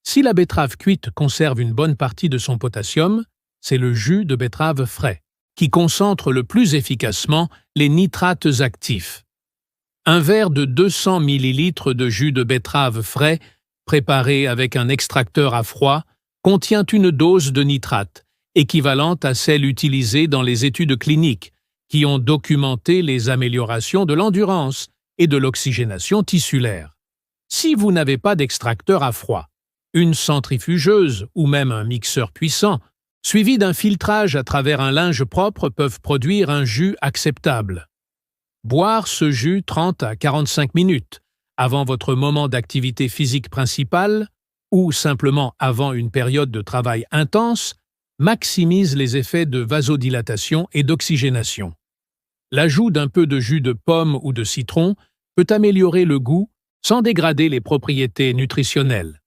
Si la betterave cuite conserve une bonne partie de son potassium, c'est le jus de betterave frais qui concentre le plus efficacement les nitrates actifs. Un verre de 200 ml de jus de betterave frais, préparé avec un extracteur à froid, contient une dose de nitrate, équivalente à celle utilisée dans les études cliniques, qui ont documenté les améliorations de l'endurance et de l'oxygénation tissulaire. Si vous n'avez pas d'extracteur à froid, une centrifugeuse ou même un mixeur puissant, suivi d'un filtrage à travers un linge propre peuvent produire un jus acceptable. Boire ce jus 30 à 45 minutes avant votre moment d'activité physique principale ou simplement avant une période de travail intense maximise les effets de vasodilatation et d'oxygénation. L'ajout d'un peu de jus de pomme ou de citron peut améliorer le goût sans dégrader les propriétés nutritionnelles.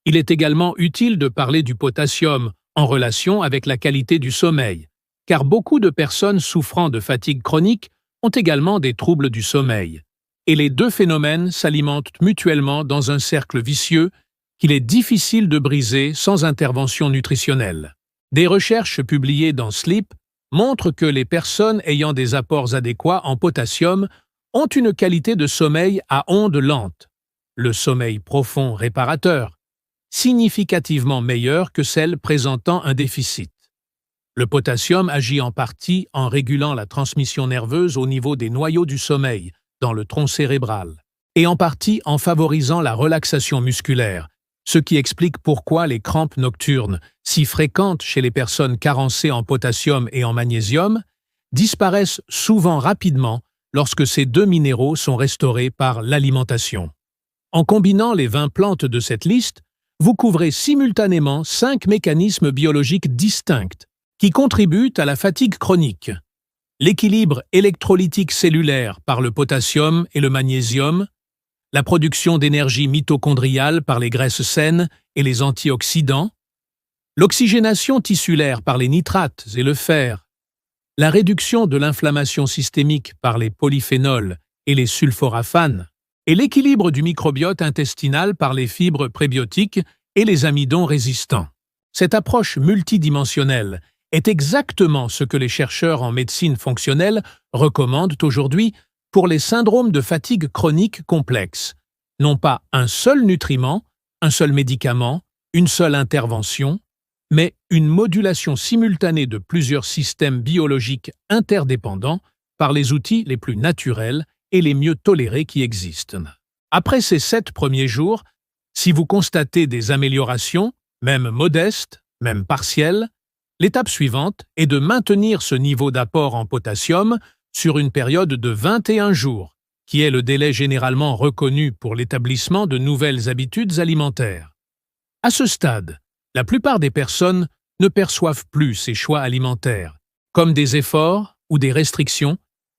Il est également utile de parler du potassium en relation avec la qualité du sommeil, car beaucoup de personnes souffrant de fatigue chronique ont également des troubles du sommeil, et les deux phénomènes s'alimentent mutuellement dans un cercle vicieux qu'il est difficile de briser sans intervention nutritionnelle. Des recherches publiées dans Sleep montrent que les personnes ayant des apports adéquats en potassium ont une qualité de sommeil à ondes lentes, le sommeil profond réparateur, significativement meilleure que celle présentant un déficit. Le potassium agit en partie en régulant la transmission nerveuse au niveau des noyaux du sommeil, dans le tronc cérébral, et en partie en favorisant la relaxation musculaire, ce qui explique pourquoi les crampes nocturnes, si fréquentes chez les personnes carencées en potassium et en magnésium, disparaissent souvent rapidement lorsque ces deux minéraux sont restaurés par l'alimentation. En combinant les 20 plantes de cette liste, vous couvrez simultanément 5 mécanismes biologiques distincts qui contribuent à la fatigue chronique. L'équilibre électrolytique cellulaire par le potassium et le magnésium, la production d'énergie mitochondriale par les graisses saines et les antioxydants, l'oxygénation tissulaire par les nitrates et le fer, la réduction de l'inflammation systémique par les polyphénols et les sulforaphanes, et l'équilibre du microbiote intestinal par les fibres prébiotiques et les amidons résistants. Cette approche multidimensionnelle est exactement ce que les chercheurs en médecine fonctionnelle recommandent aujourd'hui pour les syndromes de fatigue chronique complexe. Non pas un seul nutriment, un seul médicament, une seule intervention, mais une modulation simultanée de plusieurs systèmes biologiques interdépendants par les outils les plus naturels et les mieux tolérés qui existent. Après ces 7 premiers jours, si vous constatez des améliorations, même modestes, même partielles, l'étape suivante est de maintenir ce niveau d'apport en potassium sur une période de 21 jours, qui est le délai généralement reconnu pour l'établissement de nouvelles habitudes alimentaires. À ce stade, la plupart des personnes ne perçoivent plus ces choix alimentaires. Comme des efforts ou des restrictions,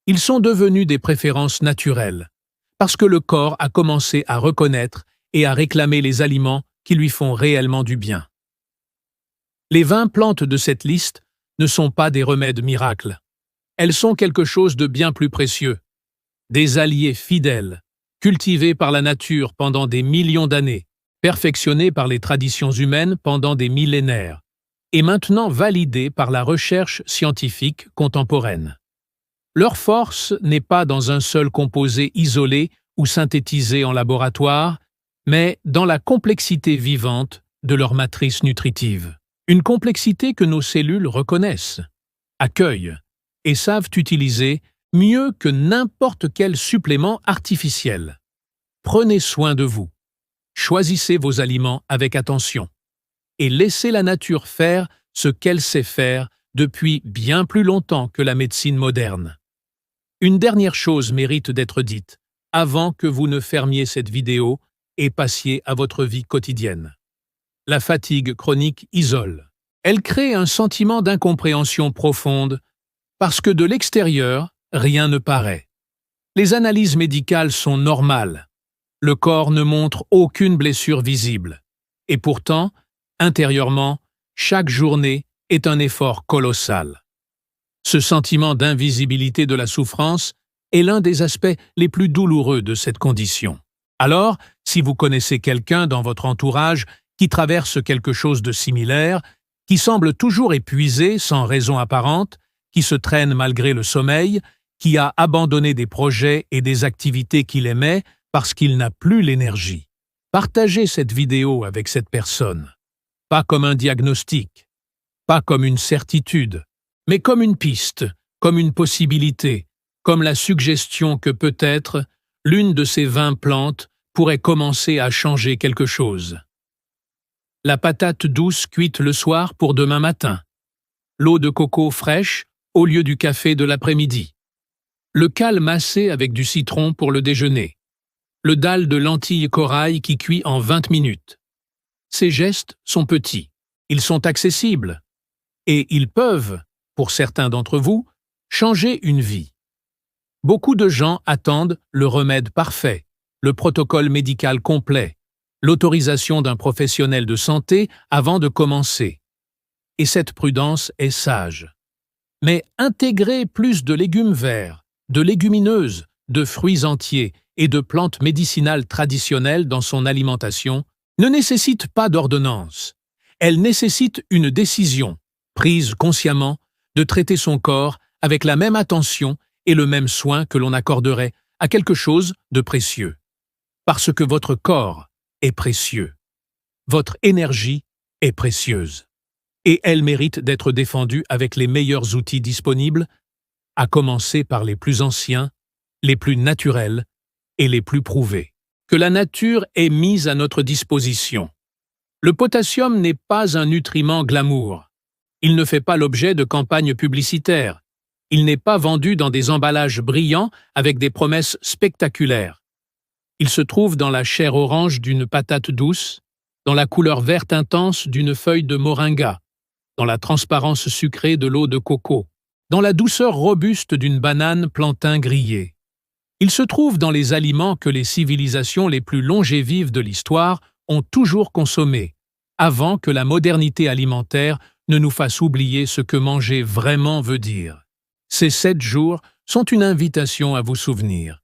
ils sont devenus des préférences naturelles, parce que le corps a commencé à reconnaître et à réclamer les aliments qui lui font réellement du bien. Les 20 plantes de cette liste ne sont pas des remèdes miracles. Elles sont quelque chose de bien plus précieux. Des alliés fidèles, cultivés par la nature pendant des millions d'années, perfectionnés par les traditions humaines pendant des millénaires, et maintenant validés par la recherche scientifique contemporaine. Leur force n'est pas dans un seul composé isolé ou synthétisé en laboratoire, mais dans la complexité vivante de leur matrice nutritive. Une complexité que nos cellules reconnaissent, accueillent et savent utiliser mieux que n'importe quel supplément artificiel. Prenez soin de vous. Choisissez vos aliments avec attention et laissez la nature faire ce qu'elle sait faire depuis bien plus longtemps que la médecine moderne. Une dernière chose mérite d'être dite avant que vous ne fermiez cette vidéo et passiez à votre vie quotidienne. La fatigue chronique isole. Elle crée un sentiment d'incompréhension profonde parce que de l'extérieur, rien ne paraît. Les analyses médicales sont normales. Le corps ne montre aucune blessure visible. Et pourtant, intérieurement, chaque journée est un effort colossal. Ce sentiment d'invisibilité de la souffrance est l'un des aspects les plus douloureux de cette condition. Alors, si vous connaissez quelqu'un dans votre entourage qui traverse quelque chose de similaire, qui semble toujours épuisé sans raison apparente, qui se traîne malgré le sommeil, qui a abandonné des projets et des activités qu'il aimait parce qu'il n'a plus l'énergie. Partagez cette vidéo avec cette personne. Pas comme un diagnostic, pas comme une certitude, mais comme une piste, comme une possibilité, comme la suggestion que peut-être l'une de ces 20 plantes pourrait commencer à changer quelque chose. la patate douce cuite le soir pour demain matin, l'eau de coco fraîche au lieu du café de l'après-midi, le cal massé avec du citron pour le déjeuner, le dalle de lentilles corail qui cuit en 20 minutes. Ces gestes sont petits, ils sont accessibles, et ils peuvent, pour certains d'entre vous, changer une vie. Beaucoup de gens attendent le remède parfait, le protocole médical complet, l'autorisation d'un professionnel de santé avant de commencer. Et cette prudence est sage. Mais intégrer plus de légumes verts, de légumineuses, de fruits entiers et de plantes médicinales traditionnelles dans son alimentation ne nécessite pas d'ordonnance. Elle nécessite une décision, prise consciemment, de traiter son corps avec la même attention et le même soin que l'on accorderait à quelque chose de précieux. Parce que votre corps est précieux. Votre énergie est précieuse. Et elle mérite d'être défendue avec les meilleurs outils disponibles, à commencer par les plus anciens, les plus naturels et les plus prouvés, que la nature ait mis à notre disposition. Le potassium n'est pas un nutriment glamour. Il ne fait pas l'objet de campagnes publicitaires. Il n'est pas vendu dans des emballages brillants avec des promesses spectaculaires. Il se trouve dans la chair orange d'une patate douce, dans la couleur verte intense d'une feuille de moringa, dans la transparence sucrée de l'eau de coco, dans la douceur robuste d'une banane plantain grillée. Il se trouve dans les aliments que les civilisations les plus longévives de l'histoire ont toujours consommés, avant que la modernité alimentaire ne nous fasse oublier ce que manger vraiment veut dire. Ces 7 jours sont une invitation à vous souvenir.